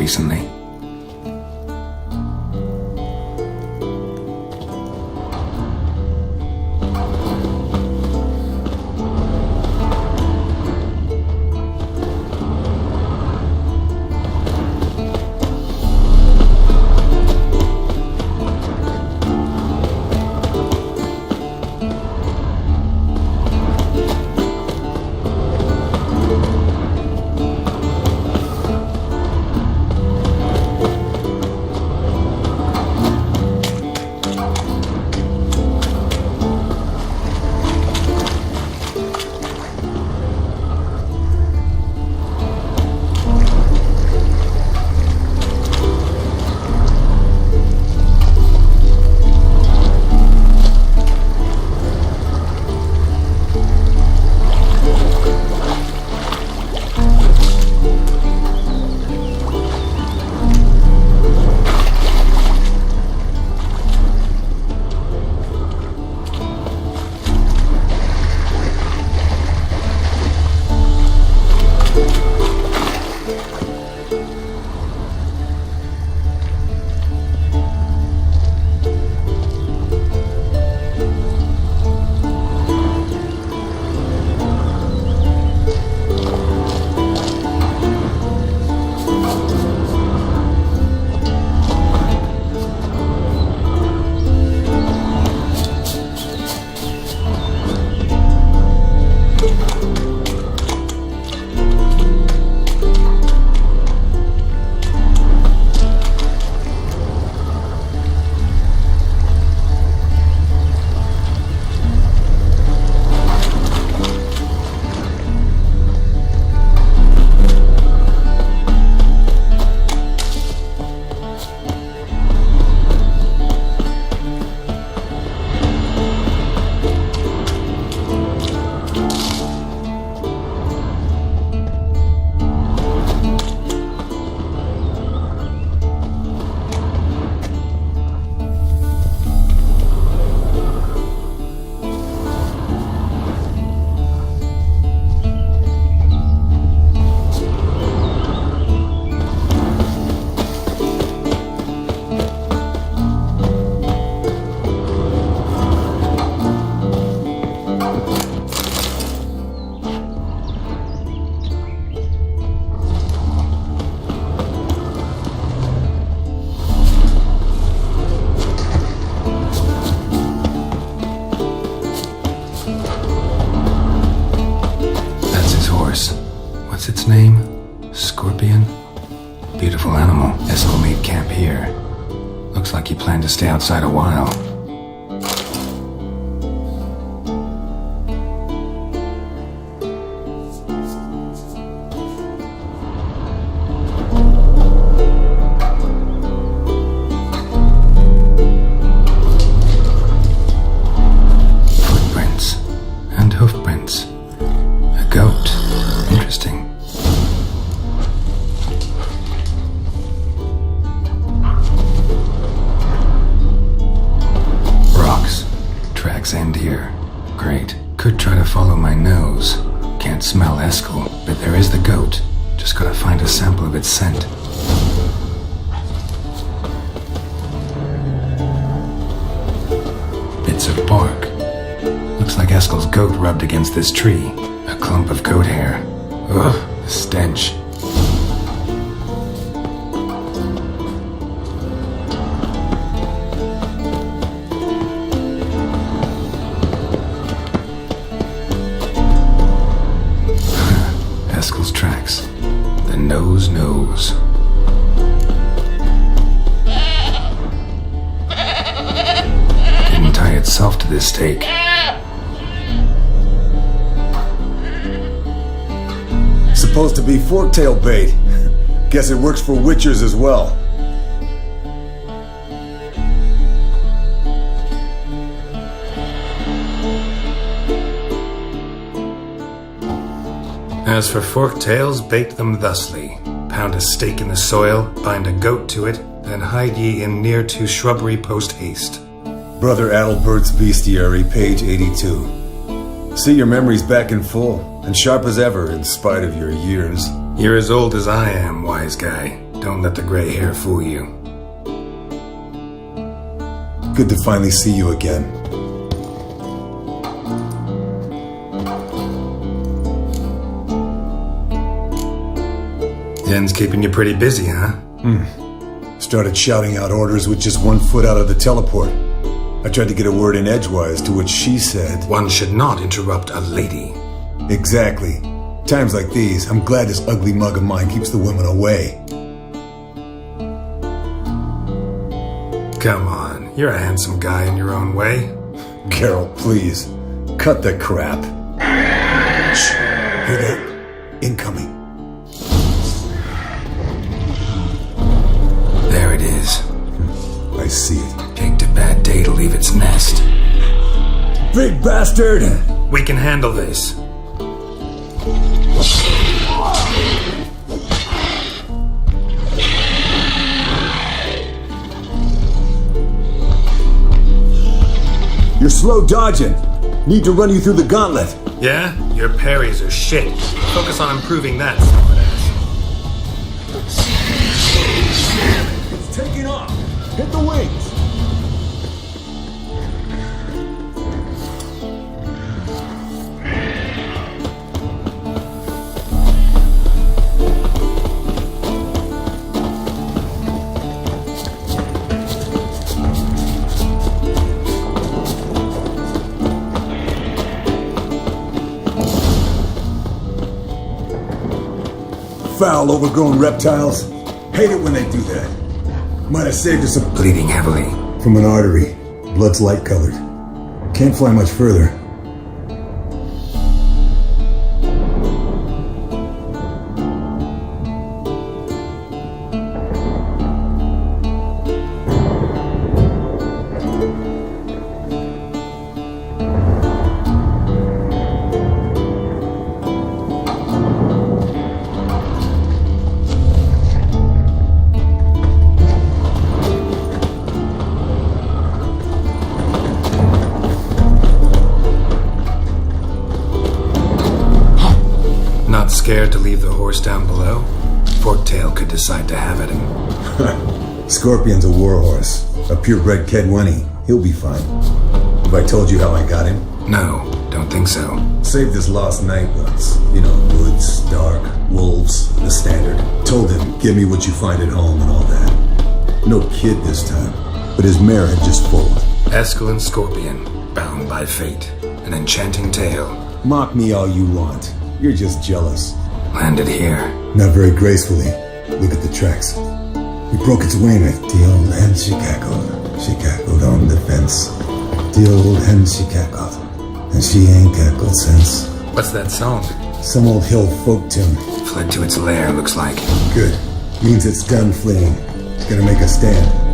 recently. What's its name? Scorpion? Beautiful animal. Eskel made camp here. Looks like he planned to stay outside a while. Footprints and hoofprints. A goat. Interesting. Rocks. Tracks end here. Great. Could try to follow my nose. Can't smell Eskel, but there is the goat. Just gotta find a sample of its scent. Bits of bark. Looks like Eskel's goat rubbed against this tree. A clump of goat hair. Ugh, the stench. Eskel's tracks. The nose knows. Didn't tie itself to this stake. Supposed to be forktail bait. Guess it works for witchers as well. As for forktails, bait them thusly. Pound a stake in the soil, bind a goat to it, then hide ye in near to shrubbery post haste. Brother Adalbert's Bestiary, page 82. See, your memory's back in full, and sharp as ever in spite of your years. You're as old as I am, wise guy. Don't let the gray hair fool you. Good to finally see you again. Yen's keeping you pretty busy, huh? Started shouting out orders with just 1 foot out of the teleport. I tried to get a word in edgewise, to which she said, One should not interrupt a lady. Exactly. Times like these, I'm glad this ugly mug of mine keeps the women away. Come on, you're a handsome guy in your own way. Carol, please. Cut the crap. Shh. Hear that? Incoming. There it is. I see it. Picked a bad day to leave its nest. Big bastard! We can handle this. You're slow dodging. Need to run you through the gauntlet. Yeah? Your parries are shit. Focus on improving that, smartass. It's taking off. Hit the wings. Foul, overgrown reptiles. Hate it when they do that. Might have saved us some Bleeding heavily. from an artery. Blood's light colored. Can't fly much further. Not scared to leave the horse down below? Forktail could decide to have at him. Scorpion's a warhorse. A purebred Kedwenny. He'll be fine. Have I told you how I got him? No, don't think so. Saved his lost night once. You know, woods, dark, wolves, the standard. Told him, give me what you find at home and all that. No kid this time, but his mare had just foaled. Eskel and Scorpion, bound by fate. An enchanting tale. Mock me all you want. You're just jealous. Landed here. Not very gracefully. Look at the tracks. He broke its wing. The old hen she cackled. She cackled on the fence. The old hen she cackled. And she ain't cackled since. What's that song? Some old hill folk tune. Fled to its lair, looks like. Good. Means it's done fleeing. It's gonna make a stand.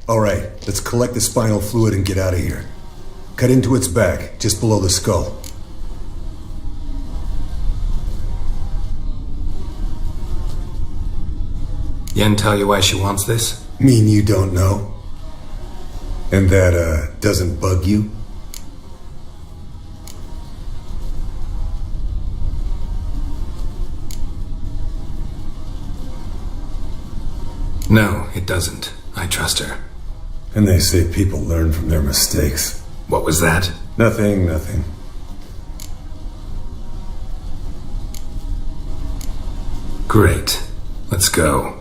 All right, let's collect the spinal fluid and get out of here. Cut into its back, just below the skull. Yen tell you why she wants this? Mean you don't know? And that, doesn't bug you? No, it doesn't. I trust her. And they say people learn from their mistakes. What was that? Nothing. Great. Let's go.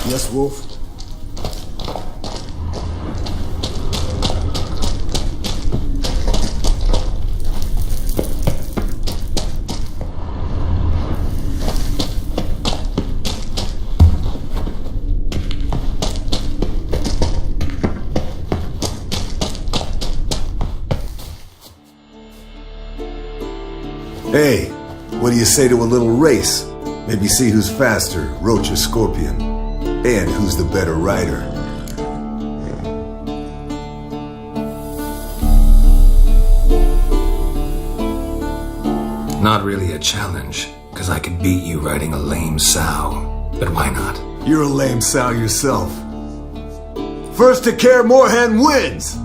Yes, Wolf? Hey, what do you say to a little race? Maybe see who's faster, Roach or Scorpion. And who's the better rider. Not really a challenge, because I could beat you riding a lame sow. But why not? You're a lame sow yourself. First to Care Moorhen wins!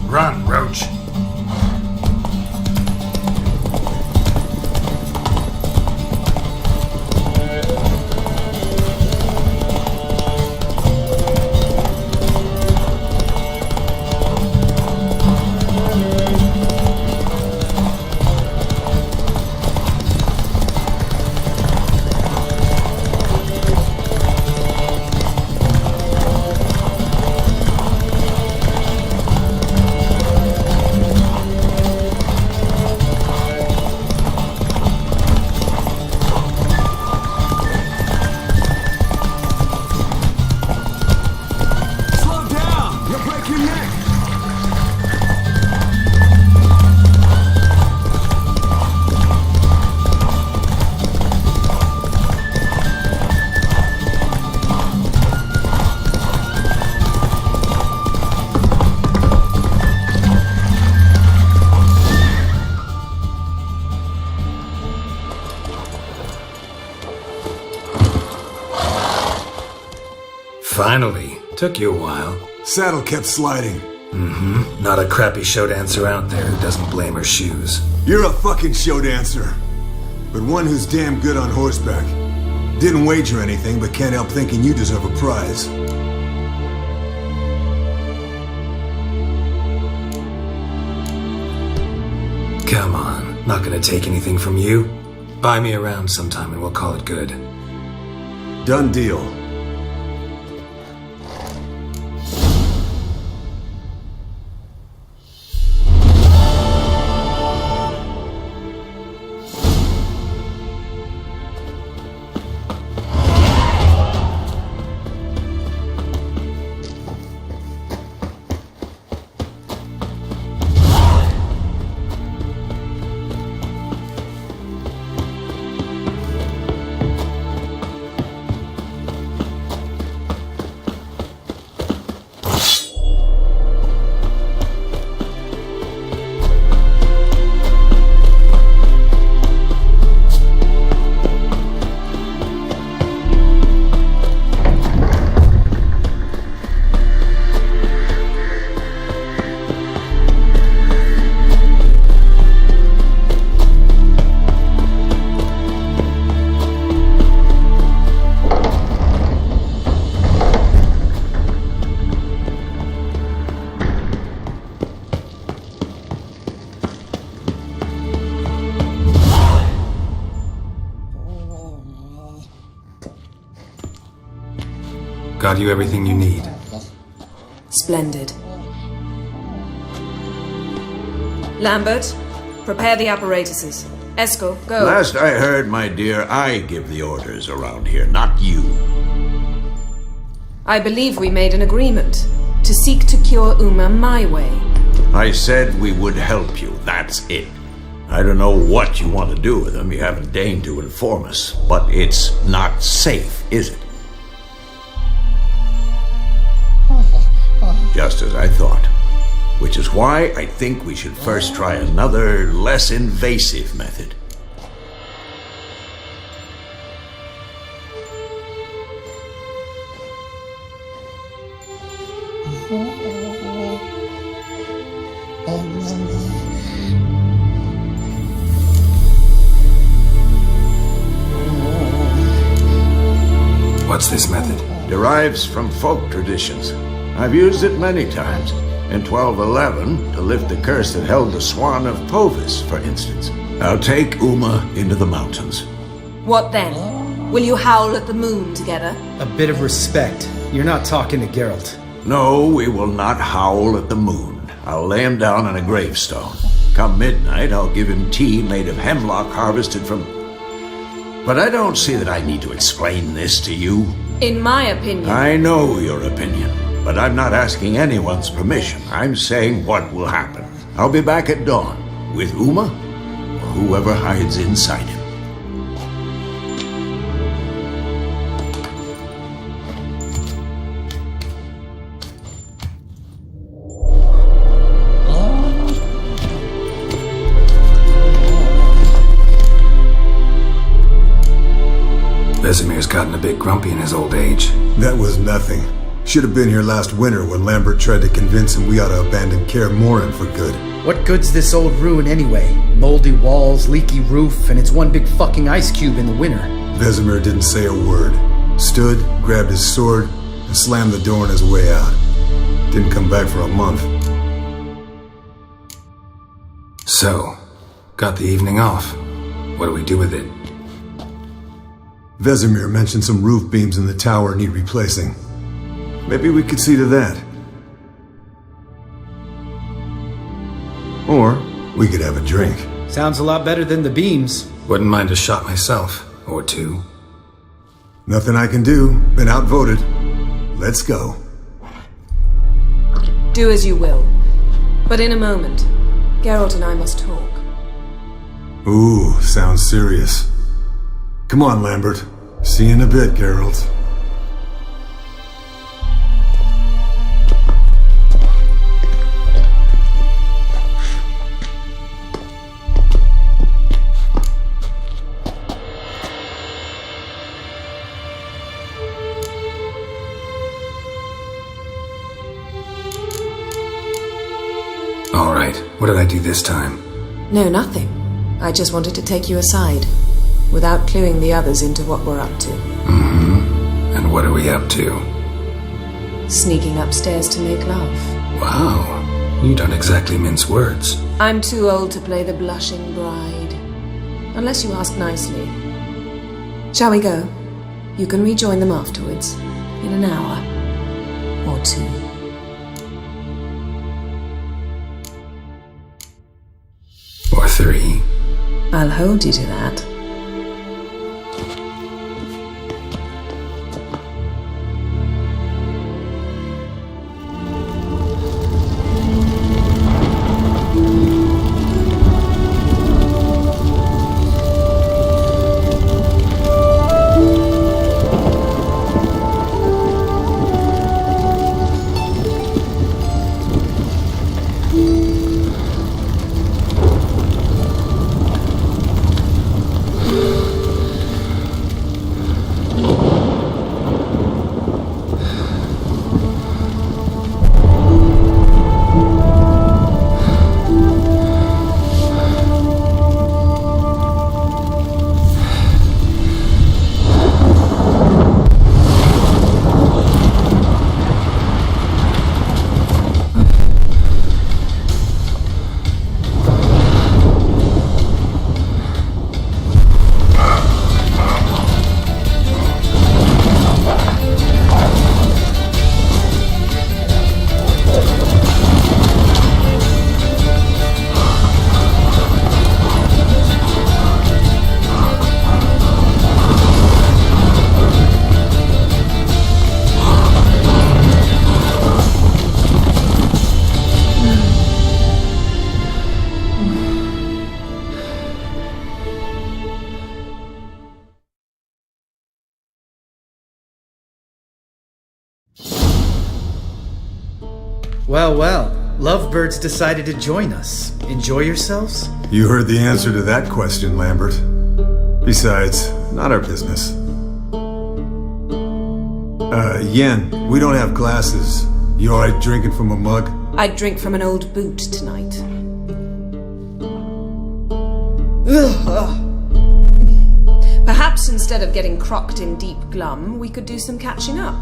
Run, Roach. Finally. Took you a while. Saddle kept sliding. Not a crappy show dancer out there who doesn't blame her shoes. You're a fucking show dancer. But one who's damn good on horseback. Didn't wager anything, but can't help thinking you deserve a prize. Come on. Not gonna take anything from you. Buy me around sometime and we'll call it good. Done deal. Got you everything you need. Splendid. Lambert, prepare the apparatuses. Esco, go. Last I heard, my dear, I give the orders around here, not you. I believe we made an agreement to seek to cure Uma my way. I said we would help you, that's it. I don't know what you want to do with them. You haven't deigned to inform us. But it's not safe, is it? Just as I thought. Which is why I think we should first try another, less invasive method. What's this method? Derives from folk traditions. I've used it many times. In 1211, to lift the curse that held the Swan of Povis, for instance. I'll take Uma into the mountains. What then? Will you howl at the moon together? A bit of respect. You're not talking to Geralt. No, we will not howl at the moon. I'll lay him down on a gravestone. Come midnight, I'll give him tea made of hemlock harvested from... But I don't see that I need to explain this to you. In my opinion... I know your opinion, but I'm not asking anyone's permission. I'm saying what will happen. I'll be back at dawn, with Uma, or whoever hides inside him. Vesemir's gotten a bit grumpy in his old age. That was nothing. Should have been here last winter when Lambert tried to convince him we ought to abandon Kaer Morhen for good. What good's this old ruin anyway? Moldy walls, leaky roof, and it's one big fucking ice cube in the winter. Vesemir didn't say a word. Stood, grabbed his sword, and slammed the door on his way out. Didn't come back for a month. So, got the evening off. What do we do with it? Vesemir mentioned some roof beams in the tower need replacing. Maybe we could see to that. Or we could have a drink. Sounds a lot better than the beams. Wouldn't mind a shot myself, or two. Nothing I can do. Been outvoted. Let's go. Do as you will. But in a moment, Geralt and I must talk. Ooh, sounds serious. Come on, Lambert. See you in a bit, Geralt. All right, what did I do this time? No, nothing. I just wanted to take you aside, without cluing the others into what we're up to. And what are we up to? Sneaking upstairs to make love. Wow, you don't exactly mince words. I'm too old to play the blushing bride. Unless you ask nicely. Shall we go? You can rejoin them afterwards, in an hour or two. Or three. I'll hold you to that. Well, well. Lovebirds decided to join us. Enjoy yourselves? You heard the answer to that question, Lambert. Besides, not our business. Yen, we don't have glasses. You alright drinking from a mug? I'd drink from an old boot tonight. Perhaps instead of getting crocked in deep glum, we could do some catching up.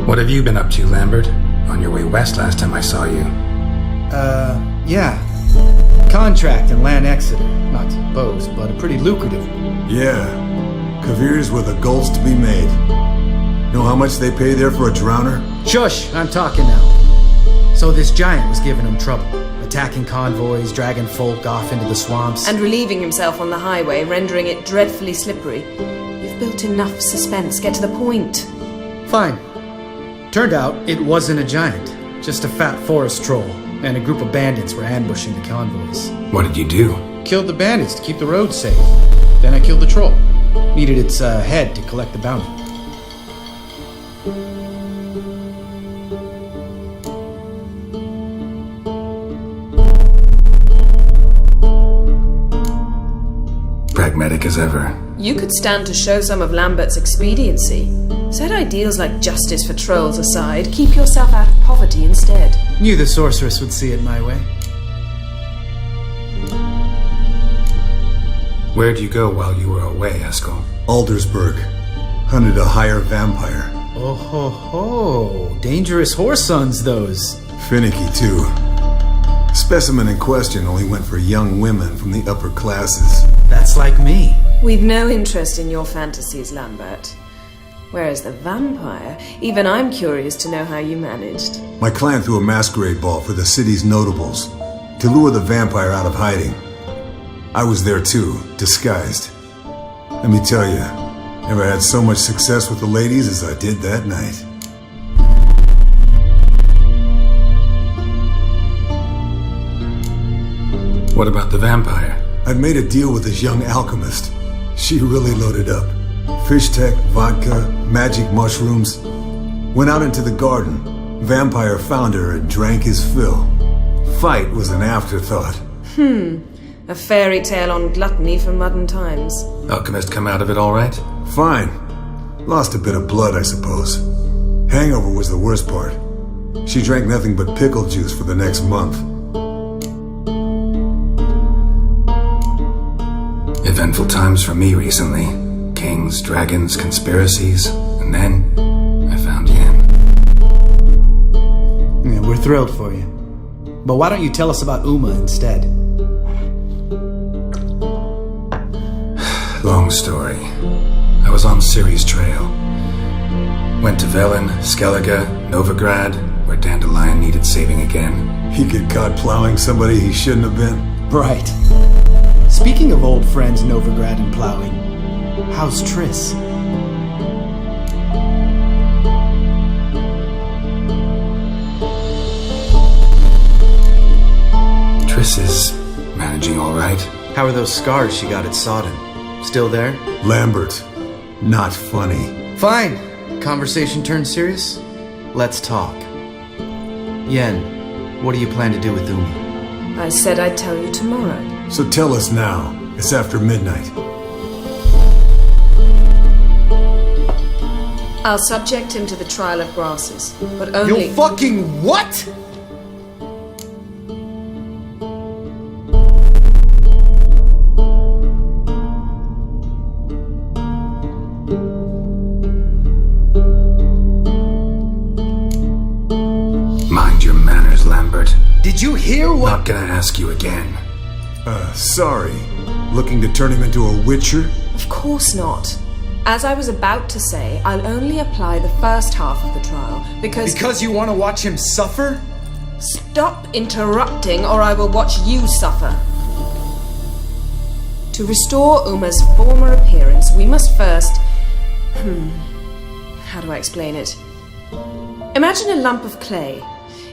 What have you been up to, Lambert? On your way west last time I saw you. Yeah. Contract in Lan Exeter. Not to boast, but a pretty lucrative one. Yeah. Careers with a goals to be made. Know how much they pay there for a drowner? Shush! I'm talking now. So this giant was giving him trouble. Attacking convoys, dragging folk off into the swamps. And relieving himself on the highway, rendering it dreadfully slippery. You've built enough suspense. Get to the point. Fine. Turned out it wasn't a giant. Just a fat forest troll. And a group of bandits were ambushing the convoys. What did you do? Killed the bandits to keep the roads safe. Then I killed the troll. Needed its head to collect the bounty. Pragmatic as ever. You could stand to show some of Lambert's expediency. Set ideals like justice for trolls aside. Keep yourself out of poverty instead. Knew the sorceress would see it my way. Where'd you go while you were away, Eskel? Aldersburg. Hunted a higher vampire. Oh ho ho. Dangerous whoresons, those. Finicky, too. Specimen in question only went for young women from the upper classes. That's like me. We've no interest in your fantasies, Lambert. Whereas the vampire, even I'm curious to know how you managed. My clan threw a masquerade ball for the city's notables to lure the vampire out of hiding. I was there too, disguised. Let me tell you, never had so much success with the ladies as I did that night. What about the vampire? I'd made a deal with this young alchemist. She really loaded up. Fish tech, vodka, magic mushrooms. Went out into the garden. Vampire found her and drank his fill. Fight was an afterthought. A fairy tale on gluttony for modern times. Alchemist come out of it all right? Fine. Lost a bit of blood, I suppose. Hangover was the worst part. She drank nothing but pickle juice for the next month. Eventful times for me recently. Kings, dragons, conspiracies, and then I found Yen. Yeah, we're thrilled for you. But why don't you tell us about Uma instead? Long story. I was on Ciri's trail. Went to Velen, Skellige, Novigrad, where Dandelion needed saving again. He get caught plowing somebody he shouldn't have been. Right. Speaking of old friends Novigrad and plowing, how's Triss? Triss is managing all right. How are those scars she got at Sodden? Still there? Lambert, not funny. Fine. Conversation turned serious? Let's talk. Yen, what do you plan to do with Uma? I said I'd tell you tomorrow. So tell us now. It's after midnight. I'll subject him to the trial of grasses, but only... You fucking what?! Mind your manners, Lambert. Did you hear what- Not gonna ask you again. Sorry. Looking to turn him into a witcher? Of course not. As I was about to say, I'll only apply the first half of the trial, because... Because you want to watch him suffer? Stop interrupting, or I will watch you suffer. To restore Uma's former appearance, we must first... How do I explain it? Imagine a lump of clay.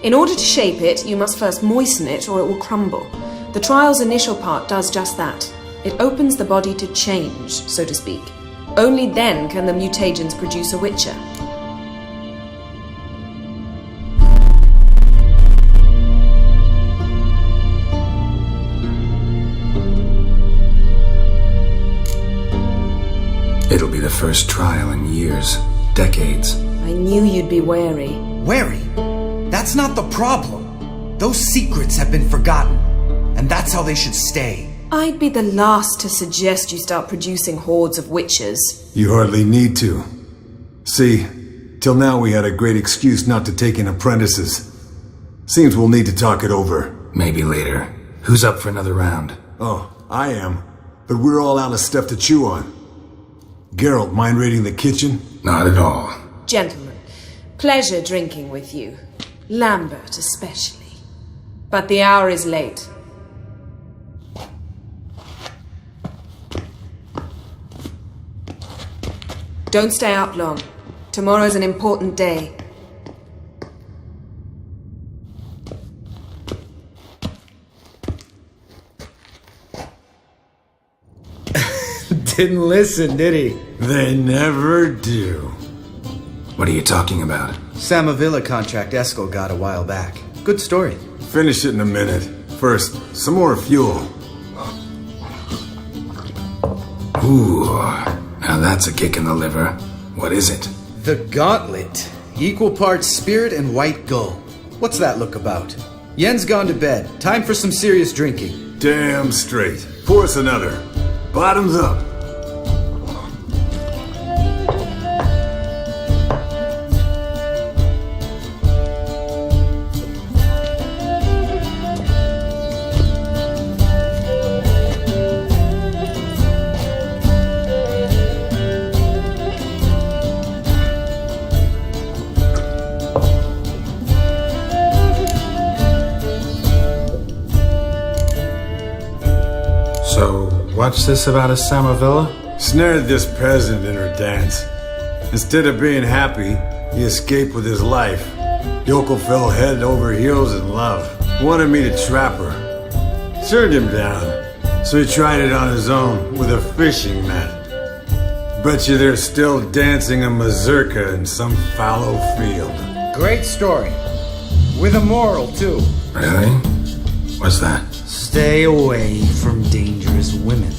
In order to shape it, you must first moisten it, or it will crumble. The trial's initial part does just that. It opens the body to change, so to speak. Only then can the mutagens produce a Witcher. It'll be the first trial in years, decades. I knew you'd be wary. Wary? That's not the problem. Those secrets have been forgotten, and that's how they should stay. I'd be the last to suggest you start producing hordes of witches. You hardly need to. See, till now we had a great excuse not to take in apprentices. Seems we'll need to talk it over. Maybe later. Who's up for another round? Oh, I am. But we're all out of stuff to chew on. Geralt, mind raiding the kitchen? Not at all. Gentlemen, pleasure drinking with you. Lambert especially. But the hour is late. Don't stay up long. Tomorrow's an important day. Didn't listen, did he? They never do. What are you talking about? Samavilla contract Eskel got a while back. Good story. Finish it in a minute. First, some more fuel. Ooh, now that's a kick in the liver. What is it? The Gauntlet. Equal parts spirit and white gull. What's that look about? Yen's gone to bed. Time for some serious drinking. Damn straight. Pour us another. Bottoms up. What's this about a Samavilla? Snared this peasant in her dance. Instead of being happy, he escaped with his life. Yoko fell head over heels in love. Wanted me to trap her. Turned him down, so he tried it on his own with a fishing net. Bet you they're still dancing a mazurka in some fallow field. Great story. With a moral, too. Really? What's that? Stay away from dangerous women.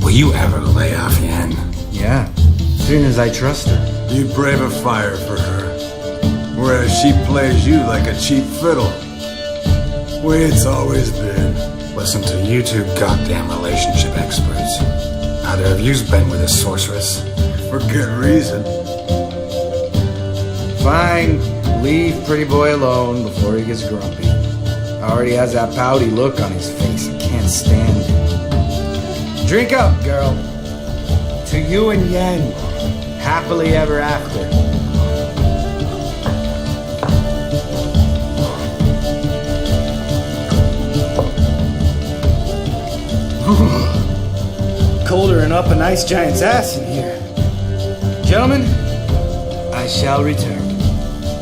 Will you ever lay off Yen? Yeah, soon as I trust her. You brave a fire for her, whereas she plays you like a cheap fiddle. Way it's always been. Listen to you two goddamn relationship experts. Neither of you's been with a sorceress. For good reason. Fine, leave pretty boy alone before he gets grumpy. Already has that pouty look on his face. I can't stand it. Drink up, girl. To you and Yen. Happily ever after. Colder and up a nice giant's ass in here. Gentlemen, I shall return.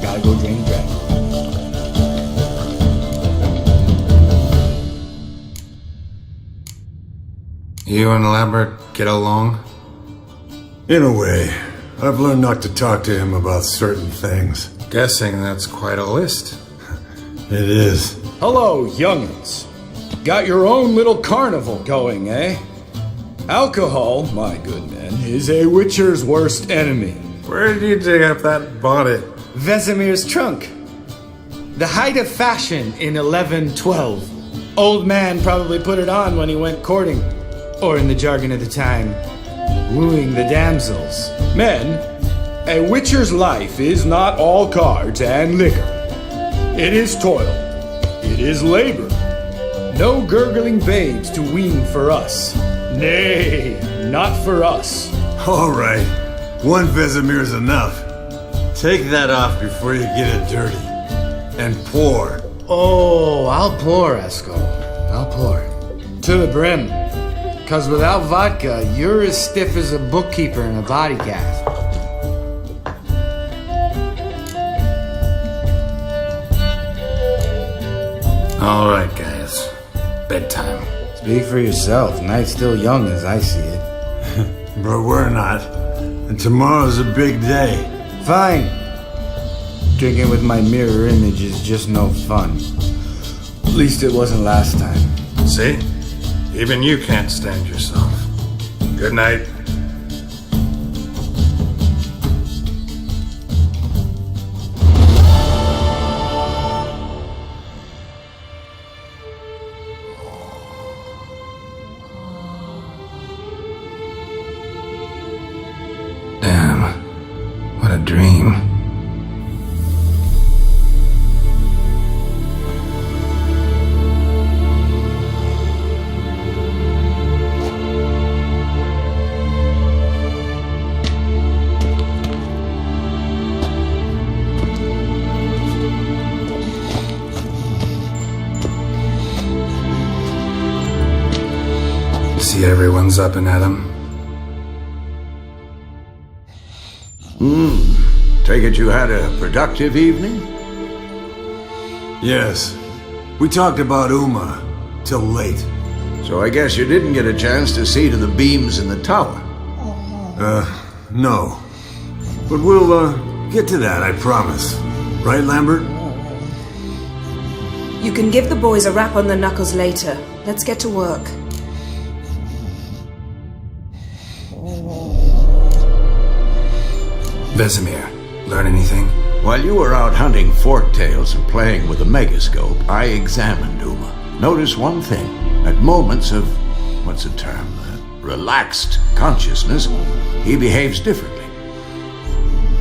Gotta go drain the dragon. You and Lambert get along? In a way. I've learned not to talk to him about certain things. Guessing that's quite a list. It is. Hello, young'uns. Got your own little carnival going, eh? Alcohol, my good men, is a witcher's worst enemy. Where did you dig up that bonnet? Vesemir's trunk. The height of fashion in 1112. Old man probably put it on when he went courting. Or in the jargon of the time, wooing the damsels. Men, a witcher's life is not all cards and liquor. It is toil. It is labor. No gurgling babes to wean for us. Nay, not for us. All right. One Vesemir's enough. Take that off before you get it dirty. And pour. Oh, I'll pour, Esco. I'll pour. To the brim. 'Cause without vodka, you're as stiff as a bookkeeper in a body cast. All right, guys. Bedtime. Speak for yourself. Night's still young as I see it. But we're not. And tomorrow's a big day. Fine. Drinking with my mirror image is just no fun. At least it wasn't last time. See? Even you can't stand yourself. Good night. Damn. What a dream. See everyone's up and at 'em. Take it you had a productive evening? Yes. We talked about Uma till late. So I guess you didn't get a chance to see to the beams in the tower. No. But we'll, get to that, I promise. Right, Lambert? You can give the boys a rap on the knuckles later. Let's get to work. Vesemir, learn anything? While you were out hunting forktails and playing with the megascope, I examined Uma. Notice one thing. At moments of, what's the term, relaxed consciousness, he behaves differently.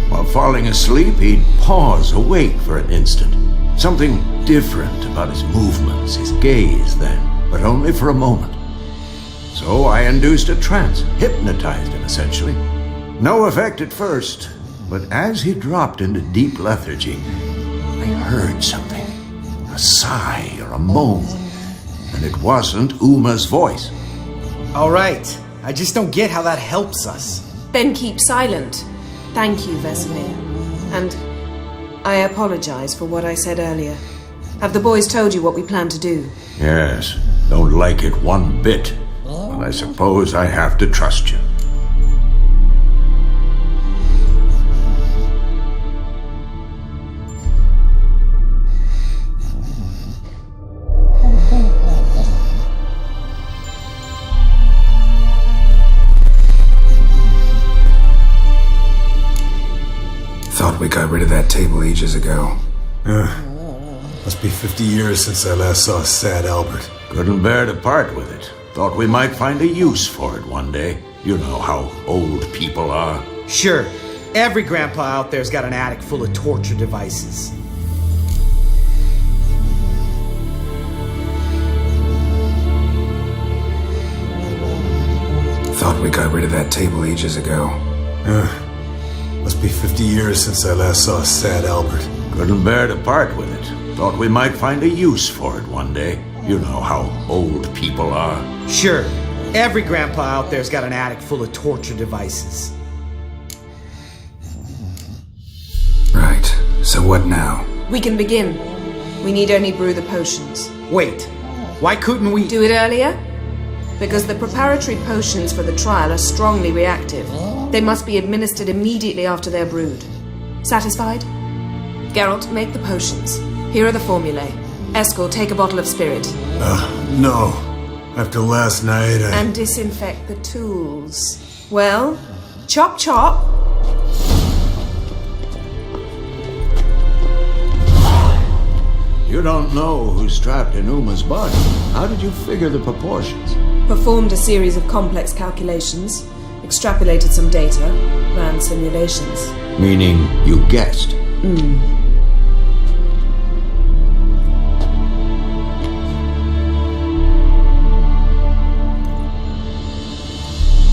While falling asleep, he'd pause awake for an instant. Something different about his movements, his gaze then, but only for a moment. So I induced a trance, hypnotized him essentially. No effect at first, but as he dropped into deep lethargy, I heard something. A sigh or a moan. And it wasn't Uma's voice. All right. I just don't get how that helps us. Then keep silent. Thank you, Vesemir. And I apologize for what I said earlier. Have the boys told you what we plan to do? Yes, don't like it one bit. But I suppose I have to trust you. Thought we got rid of that table ages ago. Must be 50 years since I last saw sad Albert. Couldn't bear to part with it. Thought we might find a use for it one day. You know how old people are. Sure. Every grandpa out there's got an attic full of torture devices. Thought we got rid of that table ages ago. Must be 50 years since I last saw sad Albert. Couldn't bear to part with it. Thought we might find a use for it one day. You know how old people are. Sure. Every grandpa out there's got an attic full of torture devices. Right. So what now? We can begin. We need only brew the potions. Wait. Why couldn't we... Do it earlier? Because the preparatory potions for the trial are strongly reactive. They must be administered immediately after they're brewed. Satisfied? Geralt, make the potions. Here are the formulae. Eskel, take a bottle of spirit. No. After last night, And disinfect the tools. Well, chop chop. You don't know who's trapped in Uma's body. How did you figure the proportions? Performed a series of complex calculations. Extrapolated some data. Ran simulations. Meaning you guessed.